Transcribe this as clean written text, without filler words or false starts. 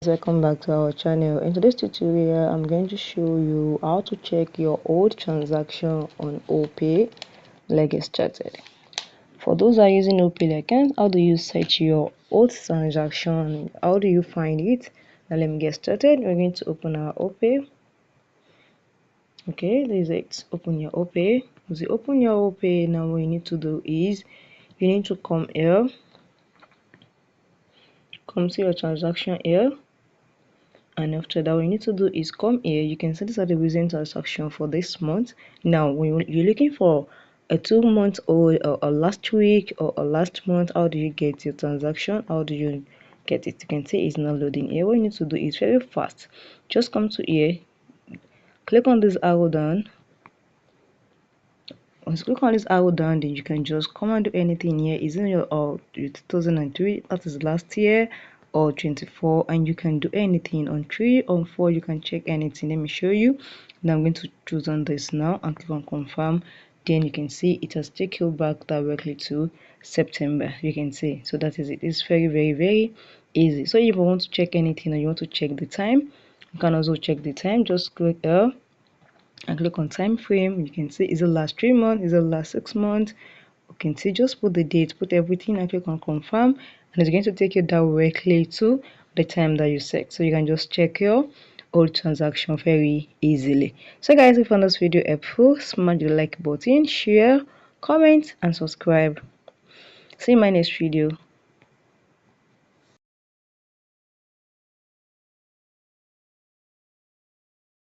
Welcome back to our channel. In today's tutorial, I'm going to show you how to check your old transaction on OPay. Let's get started. For those who are using OPay account, how do you search your old transaction? How do you find it? Now let me get started. We're going to open our OPay. Okay, this is it. Open your OPay. As you open your OPay, now what you need to do is you need to come here. Come to your transaction here. And after that, what you need to do is come here. You can see these are the recent transaction for this month. Now when you're looking for a 2-month old or a last week or a last month, how do you get your transaction? How do you get it? You can see it's not loading here. What you need to do is very fast. Just come to here, click on this arrow down. Once you click on this arrow down, then you can just come and do anything here. Is in your 2003, that is last year, or 24, and you can do anything on 3 on 4. You can check anything. Let me show you. Now I'm going to choose on this now and click on confirm. Then you can see it has taken you back directly to September. You can see, so that is it. It's very easy. So if you want to check anything or you want to check the time, you can also check the time. Just click here and click on time frame. You can see is it last 3 months, is it last 6 months. You can see, just put the date, put everything, and click on confirm, and it's going to take you directly to the time that you set. So you can just check your old transaction very easily. So guys, if you found this video helpful, smash the like button, share, comment, and subscribe. See you in my next video.